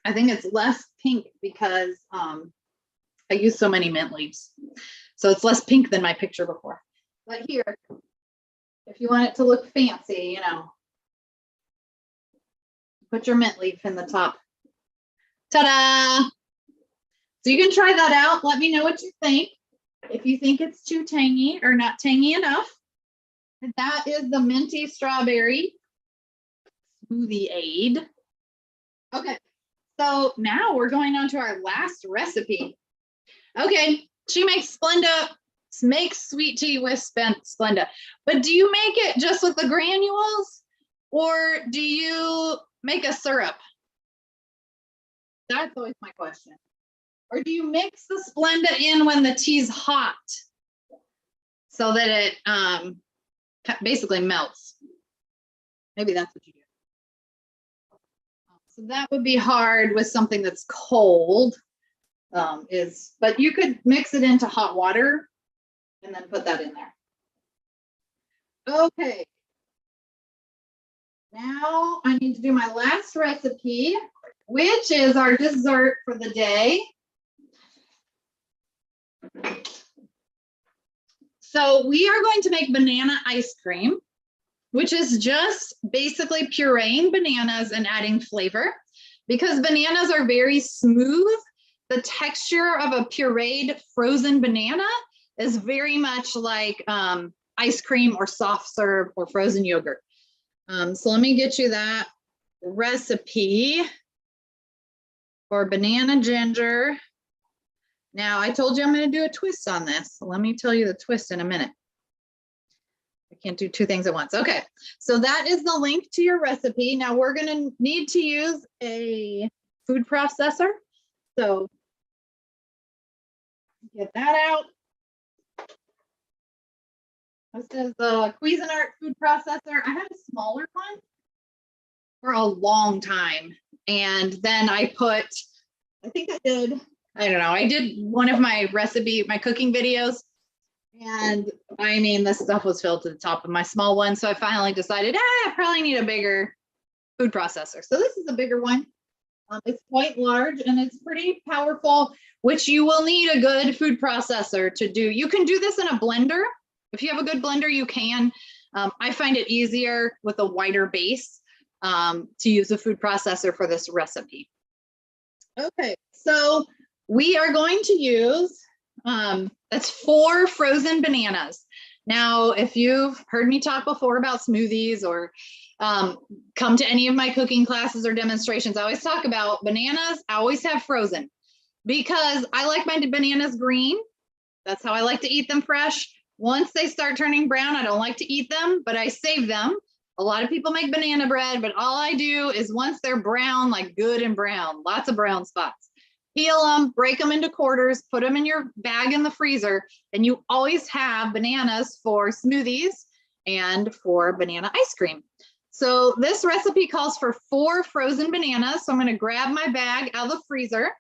I think it's less pink because I use so many mint leaves. So it's less pink than my picture before. But here, if you want it to look fancy, you know, put your mint leaf in the top. Ta-da! So you can try that out. Let me know what you think. If you think it's too tangy or not tangy enough. And that is the minty strawberry smoothie aid. Okay, so now we're going on to our last recipe. Okay, she makes Splenda, makes sweet tea with Splenda. But do you make it just with the granules or do you make a syrup? That's always my question. Or do you mix the Splenda in when the tea's hot so that it basically melts? Maybe that's what you do. So that would be hard with something that's cold. But you could mix it into hot water and then put that in there. Okay. Now I need to do my last recipe, which is our dessert for the day. So we are going to make banana ice cream, which is just basically pureeing bananas and adding flavor. Because bananas are very smooth, the texture of a pureed frozen banana is very much like ice cream or soft serve or frozen yogurt. So let me get you that recipe for banana ginger. Now, I told you I'm going to do a twist on this. So let me tell you the twist in a minute. I can't do two things at once. Okay, so that is the link to your recipe. Now we're going to need to use a food processor. So get that out. This is the Cuisinart food processor. I had a smaller one for a long time. And then I put, I don't know, I did one of my cooking videos. And I mean, this stuff was filled to the top of my small one. So I finally decided, I probably need a bigger food processor. So this is a bigger one. It's quite large and it's pretty powerful, which you will need a good food processor to do. You can do this in a blender. If you have a good blender, you can. I find it easier with a wider base to use a food processor for this recipe. Okay, so we are going to use, that's 4 frozen bananas. Now, if you've heard me talk before about smoothies or come to any of my cooking classes or demonstrations, I always talk about bananas. I always have frozen because I like my bananas green. That's how I like to eat them fresh. Once they start turning brown, I don't like to eat them, but I save them. A lot of people make banana bread, but all I do is once they're brown, like good and brown, lots of brown spots, peel them, break them into quarters, put them in your bag in the freezer, and you always have bananas for smoothies and for banana ice cream. So this recipe calls for 4 frozen bananas. So I'm going to grab my bag out of the freezer.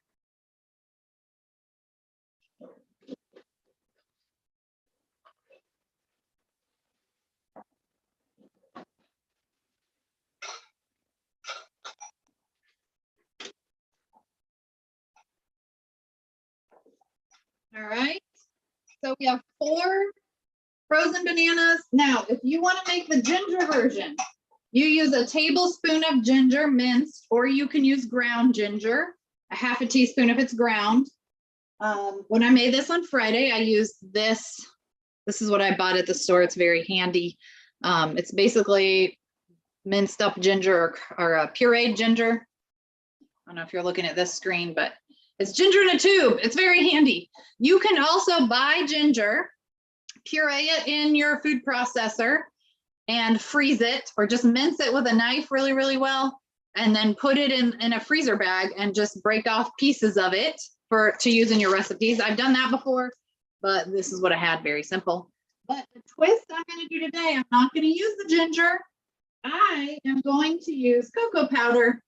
All right, so we have 4 frozen bananas. Now, if you want to make the ginger version, you use a tablespoon of ginger minced, or you can use ground ginger, a half a teaspoon if it's ground. When I made this on Friday, I used this. This is what I bought at the store. It's very handy. It's basically minced up ginger or a pureed ginger. I don't know if you're looking at this screen, but it's ginger in a tube. It's very handy. You can also buy ginger, puree it in your food processor and freeze it, or just mince it with a knife really, really well, and then put it in a freezer bag and just break off pieces of it to use in your recipes. I've done that before, but this is what I had, very simple. But the twist I'm going to do today, I'm not going to use the ginger. I am going to use cocoa powder,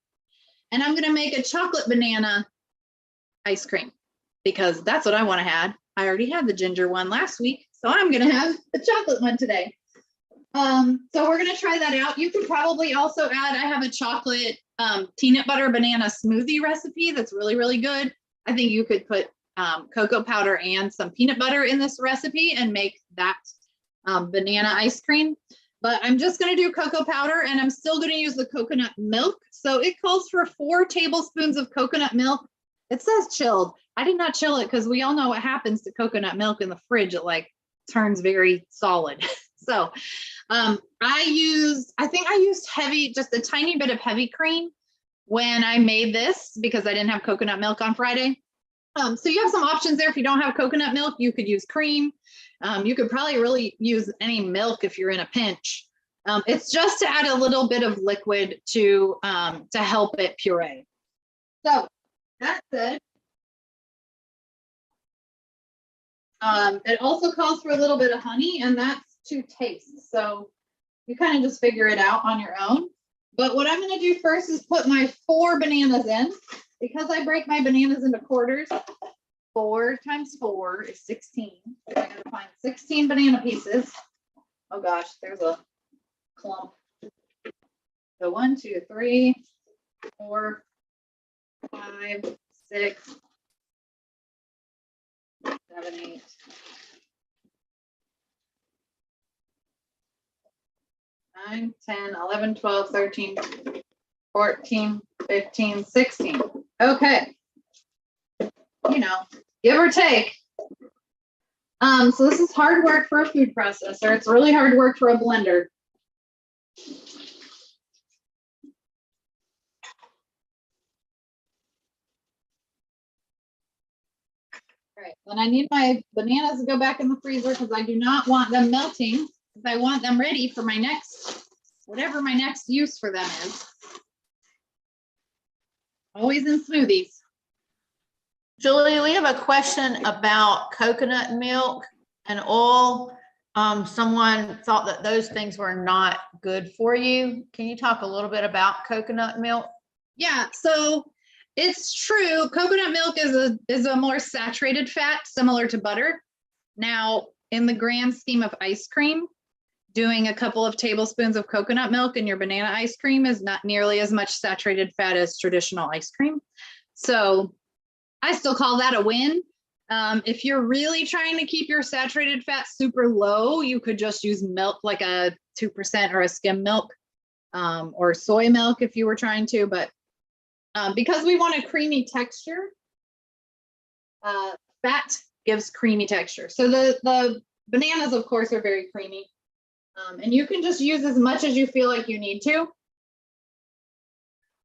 and I'm going to make a chocolate banana ice cream because that's what I want to have. I already had the ginger one last week, so I'm going to have the chocolate one today. So we're going to try that out. You could probably also add, I have a chocolate peanut butter banana smoothie recipe that's really, really good. I think you could put cocoa powder and some peanut butter in this recipe and make that banana ice cream. But I'm just going to do cocoa powder, and I'm still going to use the coconut milk. So it calls for 4 tablespoons of coconut milk. It says chilled. I did not chill it because we all know what happens to coconut milk in the fridge. It like turns very solid. So I think I used heavy, just a tiny bit of heavy cream when I made this because I didn't have coconut milk on Friday. So you have some options there. If you don't have coconut milk, you could use cream. You could probably really use any milk if you're in a pinch. It's just to add a little bit of liquid to help it puree. So that said, it also calls for a little bit of honey, and that's to taste. So you kind of just figure it out on your own. But what I'm going to do first is put my 4 bananas in. Because I break my bananas into quarters, 4 times 4 is 16. So I'm going to find 16 banana pieces. Oh gosh, there's a clump. So 1, 2, 3, 4, 5, 6, 7, 8. 9, 10, 11, 12, 13, 14, 15, 16. Okay. You know, give or take. So this is hard work for a food processor. It's really hard work for a blender. All right, and I need my bananas to go back in the freezer because I do not want them melting. I want them ready for my next, whatever my next use for them is. Always in smoothies. Julie, we have a question about coconut milk and oil. Someone thought that those things were not good for you. Can you talk a little bit about coconut milk? Yeah, so it's true. Coconut milk is a more saturated fat, similar to butter. Now, in the grand scheme of ice cream, doing a couple of tablespoons of coconut milk in your banana ice cream is not nearly as much saturated fat as traditional ice cream. So I still call that a win. If you're really trying to keep your saturated fat super low, you could just use milk, like a 2% or a skim milk, or soy milk if you were trying to. But because we want a creamy texture, fat gives creamy texture. So the bananas, of course, are very creamy. And you can just use as much as you feel like you need to.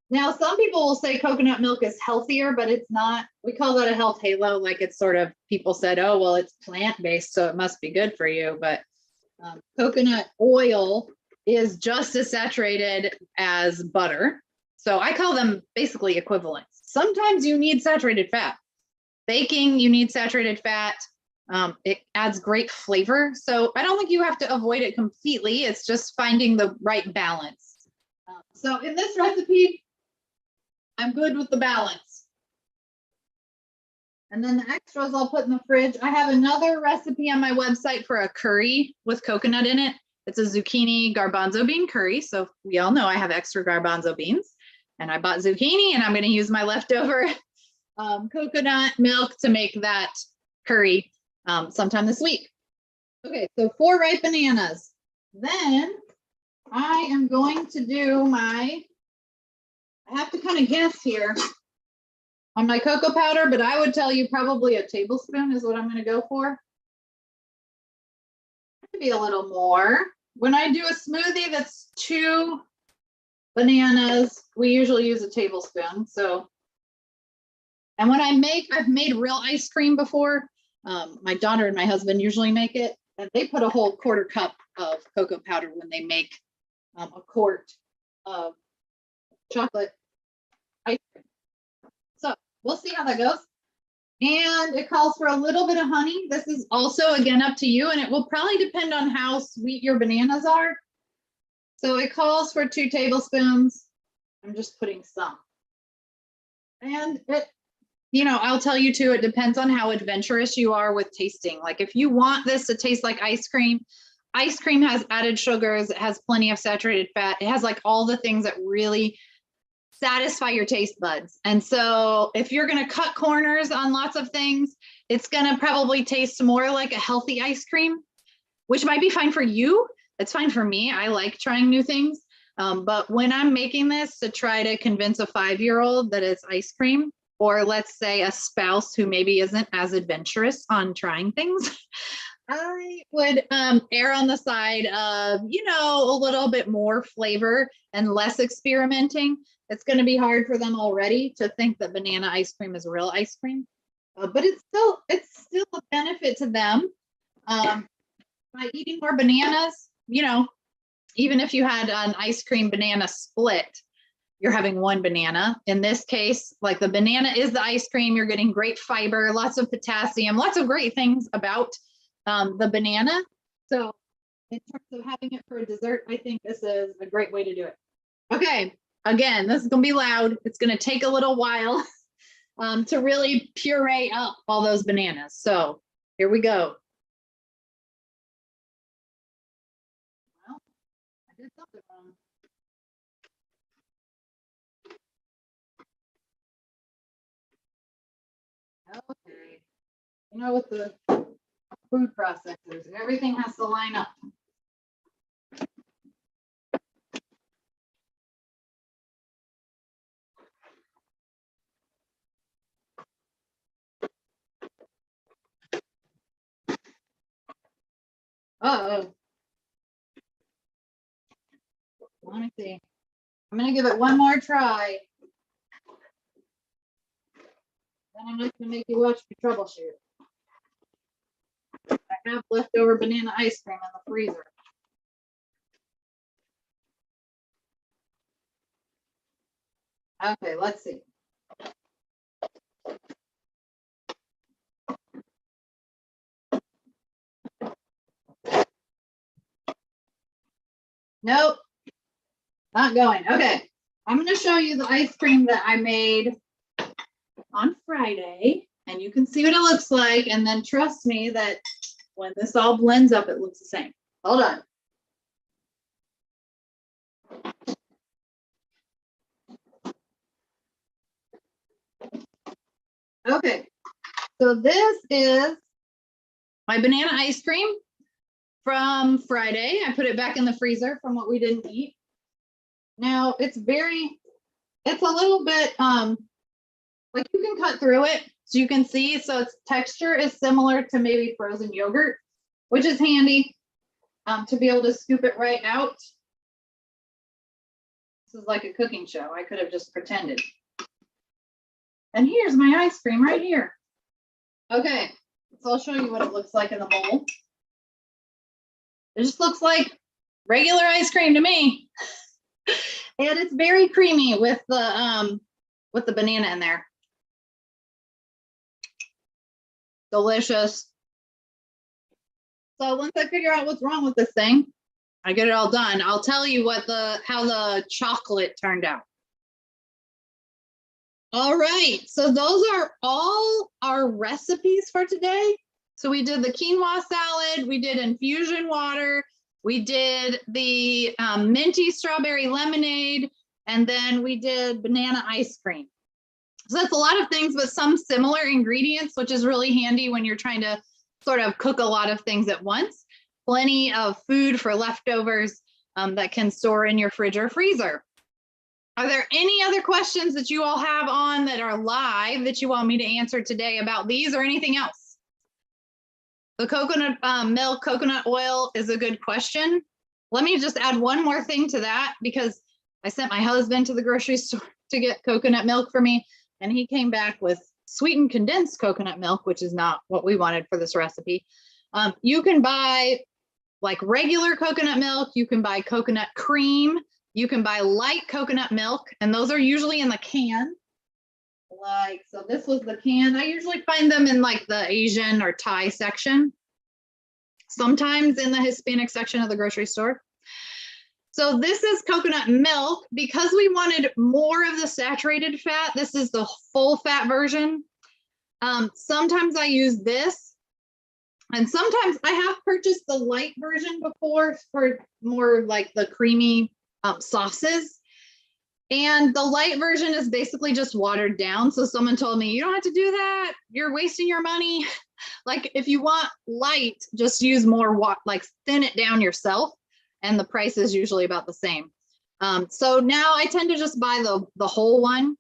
Now, some people will say coconut milk is healthier, but it's not. We call that a health halo. Like it's sort of, people said, oh, well, it's plant-based, so it must be good for you. But coconut oil is just as saturated as butter. So I call them basically equivalents. Sometimes you need saturated fat. Baking, you need saturated fat. It adds great flavor. So I don't think you have to avoid it completely. It's just finding the right balance. So in this recipe, I'm good with the balance. And then the extras I'll put in the fridge. I have another recipe on my website for a curry with coconut in it. It's a zucchini garbanzo bean curry. So we all know I have extra garbanzo beans. And I bought zucchini, and I'm going to use my leftover coconut milk to make that curry sometime this week. Okay, so 4 ripe bananas. Then I am going to do my, I have to kind of guess here on my cocoa powder, but I would tell you probably a tablespoon is what I'm going to go for. Maybe a little more. When I do a smoothie that's 2 bananas, we usually use a tablespoon. So, and when I've made real ice cream before. My daughter and my husband usually make it, and they put a whole 1/4 cup of cocoa powder when they make a quart of chocolate ice cream. So we'll see how that goes. And it calls for a little bit of honey. This is also, again, up to you, and it will probably depend on how sweet your bananas are. So it calls for 2 tablespoons. I'm just putting some. And it, you know, I'll tell you too, it depends on how adventurous you are with tasting. Like if you want this to taste like ice cream has added sugars, it has plenty of saturated fat. It has like all the things that really satisfy your taste buds. And so if you're going to cut corners on lots of things, it's going to probably taste more like a healthy ice cream, which might be fine for you. It's fine for me. I like trying new things. But when I'm making this to try to convince a 5-year-old that it's ice cream, or let's say a spouse who maybe isn't as adventurous on trying things, I would err on the side of, you know, a little bit more flavor and less experimenting. It's going to be hard for them already to think that banana ice cream is real ice cream, but it's still a benefit to them by eating more bananas. You know, even if you had an ice cream banana split, you're having 1 banana. In this case, like the banana is the ice cream. You're getting great fiber, lots of potassium, lots of great things about the banana. So in terms of having it for a dessert, I think this is a great way to do it. Okay, again, this is gonna be loud. It's gonna take a little while to really puree up all those bananas. So here we go. Well, I did something wrong. You know, with the food processors, everything has to line up. Uh-oh. Let me see. I'm gonna give it one more try. Then I'm just gonna make you watch me troubleshoot. I have leftover banana ice cream in the freezer. Okay, let's see. Nope, not going. Okay, I'm gonna show you the ice cream that I made on Friday, and you can see what it looks like, and then trust me that when this all blends up, it looks the same. Hold on. Okay, so this is my banana ice cream from Friday. I put it back in the freezer from what we didn't eat. Now it's a little bit, like you can cut through it so you can see. So its texture is similar to maybe frozen yogurt, which is handy to be able to scoop it right out. This is like a cooking show. I could have just pretended. And here's my ice cream right here. Okay, so I'll show you what it looks like in the bowl. It just looks like regular ice cream to me. And it's very creamy with the banana in there. Delicious. So once I figure out what's wrong with this thing, I get it all done, I'll tell you how the chocolate turned out. All right, so those are all our recipes for today. So we did the quinoa salad, we did infusion water, we did the minty strawberry lemonade, and then we did banana ice cream. So that's a lot of things, but some similar ingredients, which is really handy when you're trying to sort of cook a lot of things at once. Plenty of food for leftovers that can store in your fridge or freezer. Are there any other questions that you all have on that are live that you want me to answer today about these or anything else? The coconut milk, coconut oil is a good question. Let me just add one more thing to that, because I sent my husband to the grocery store to get coconut milk for me, and he came back with sweetened condensed coconut milk, which is not what we wanted for this recipe. You can buy like regular coconut milk, you can buy coconut cream, you can buy light coconut milk, and those are usually in the can. Like, so this was the can. I usually find them in like the Asian or Thai section, sometimes in the Hispanic section of the grocery store. So this is coconut milk. Because we wanted more of the saturated fat, this is the full fat version. Sometimes I use this, and sometimes I have purchased the light version before for more like the creamy sauces. And the light version is basically just watered down. So someone told me, you don't have to do that, you're wasting your money. Like if you want light, just use more like thin it down yourself, and the price is usually about the same. So now I tend to just buy the whole one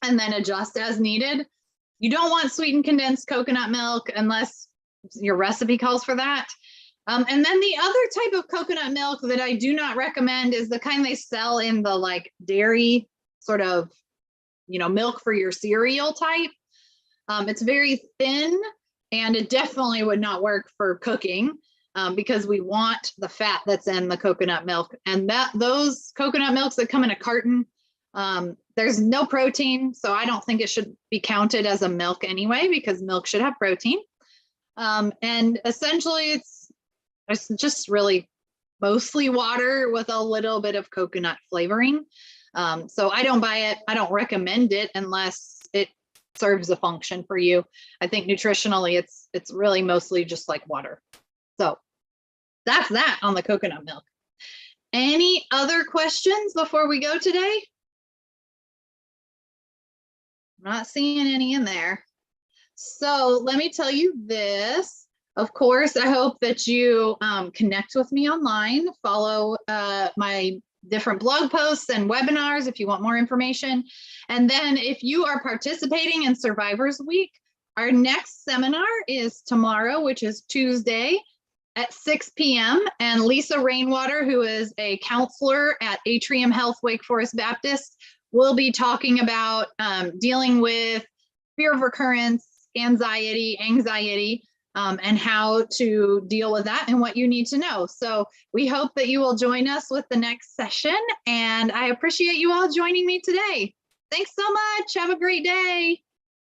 and then adjust as needed. You don't want sweetened condensed coconut milk unless your recipe calls for that. And then the other type of coconut milk that I do not recommend is the kind they sell in the like dairy sort of, milk for your cereal type. It's very thin, and it definitely would not work for cooking because we want the fat that's in the coconut milk. And those coconut milks that come in a carton, there's no protein. So I don't think it should be counted as a milk anyway, because milk should have protein. And essentially it's just really mostly water with a little bit of coconut flavoring. So I don't buy it. I don't recommend it unless it serves a function for you. I think nutritionally, it's really mostly just like water. So that's that on the coconut milk. Any other questions before we go today? I'm not seeing any in there. So let me tell you this. Of course, I hope that you connect with me online, follow my different blog posts and webinars if you want more information. And then if you are participating in Survivors Week, our next seminar is tomorrow, which is Tuesday at 6 p.m. And Lisa Rainwater, who is a counselor at Atrium Health Wake Forest Baptist, will be talking about dealing with fear of recurrence, anxiety, and how to deal with that and what you need to know. So we hope that you will join us with the next session. And I appreciate you all joining me today. Thanks so much. Have a great day.